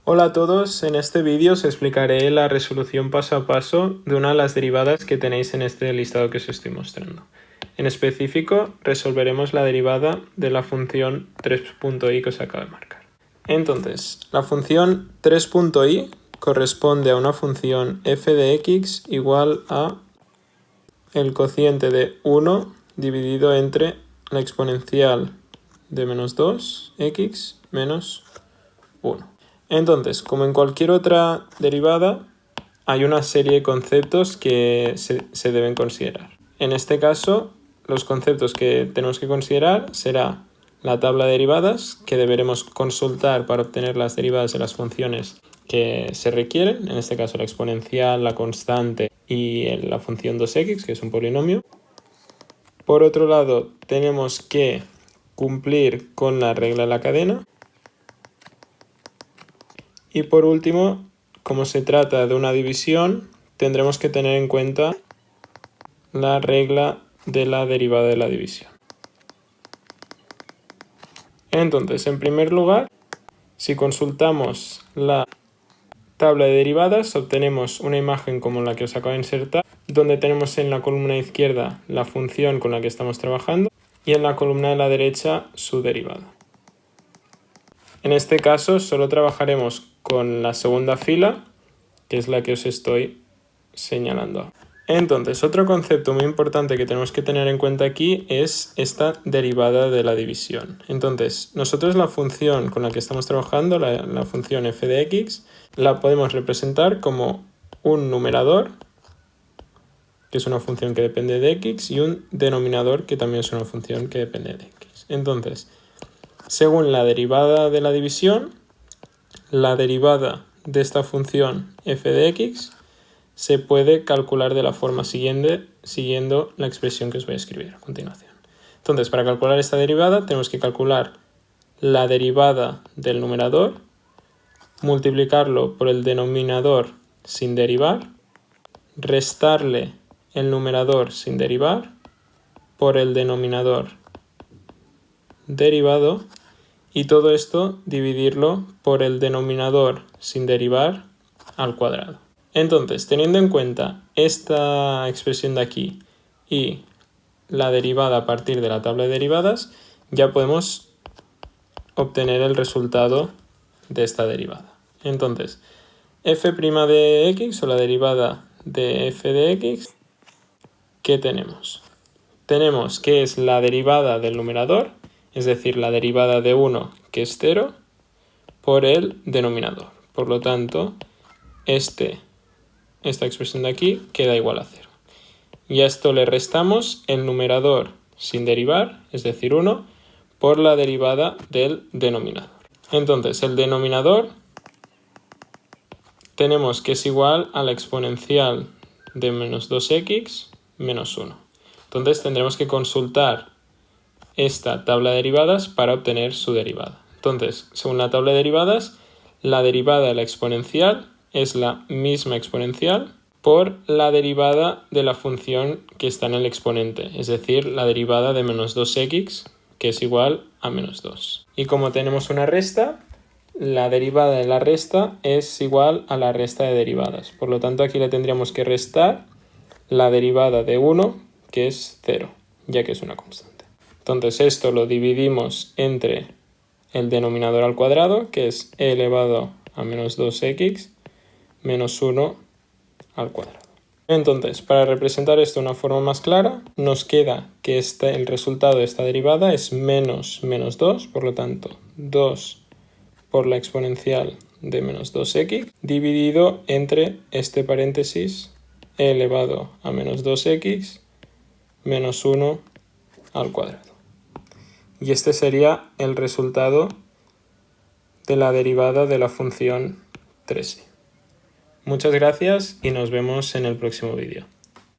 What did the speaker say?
Hola a todos, en este vídeo os explicaré la resolución paso a paso de una de las derivadas que tenéis en este listado que os estoy mostrando. En específico, resolveremos la derivada de la función 3.i que os acabo de marcar. Entonces, la función 3.i corresponde a una función f de x igual a el cociente de 1 dividido entre la exponencial de menos 2x menos 1. Entonces, como en cualquier otra derivada, hay una serie de conceptos que se deben considerar. En este caso, los conceptos que tenemos que considerar será la tabla de derivadas, que deberemos consultar para obtener las derivadas de las funciones que se requieren, en este caso la exponencial, la constante y la función 2x, que es un polinomio. Por otro lado, tenemos que cumplir con la regla de la cadena. Y por último, como se trata de una división, tendremos que tener en cuenta la regla de la derivada de la división. Entonces, en primer lugar, si consultamos la tabla de derivadas, obtenemos una imagen como la que os acabo de insertar, donde tenemos en la columna izquierda la función con la que estamos trabajando y en la columna de la derecha su derivada. En este caso solo trabajaremos con la segunda fila, que es la que os estoy señalando. Entonces, otro concepto muy importante que tenemos que tener en cuenta aquí es esta derivada de la división. Entonces, nosotros la función con la que estamos trabajando, la función f de x, la podemos representar como un numerador, que es una función que depende de x, y un denominador, que también es una función que depende de x. Entonces, según la derivada de la división, la derivada de esta función f de x se puede calcular de la forma siguiente, siguiendo la expresión que os voy a escribir a continuación. Entonces, para calcular esta derivada tenemos que calcular la derivada del numerador, multiplicarlo por el denominador sin derivar, restarle el numerador sin derivar por el denominador derivado, y todo esto dividirlo por el denominador sin derivar al cuadrado. Entonces, teniendo en cuenta esta expresión de aquí y la derivada a partir de la tabla de derivadas, ya podemos obtener el resultado de esta derivada. Entonces, f' de x, o la derivada de f de x, ¿qué tenemos? Tenemos que es la derivada del numerador, es decir, la derivada de 1, que es 0, por el denominador. Por lo tanto, esta expresión de aquí queda igual a 0. Y a esto le restamos el numerador sin derivar, es decir, 1, por la derivada del denominador. Entonces, el denominador tenemos que es igual a la exponencial de menos 2x menos 1. Entonces tendremos que consultar esta tabla de derivadas para obtener su derivada. Entonces, según la tabla de derivadas, la derivada de la exponencial es la misma exponencial por la derivada de la función que está en el exponente, es decir, la derivada de menos 2x, que es igual a menos 2. Y como tenemos una resta, la derivada de la resta es igual a la resta de derivadas. Por lo tanto, aquí le tendríamos que restar la derivada de 1, que es 0, ya que es una constante. Entonces esto lo dividimos entre el denominador al cuadrado, que es e elevado a menos 2x menos 1 al cuadrado. Entonces, para representar esto de una forma más clara, nos queda que el resultado de esta derivada es menos 2, por lo tanto 2 por la exponencial de menos 2x, dividido entre este paréntesis e elevado a menos 2x menos 1 al cuadrado. Y este sería el resultado de la derivada de la función 3i. Muchas gracias y nos vemos en el próximo vídeo.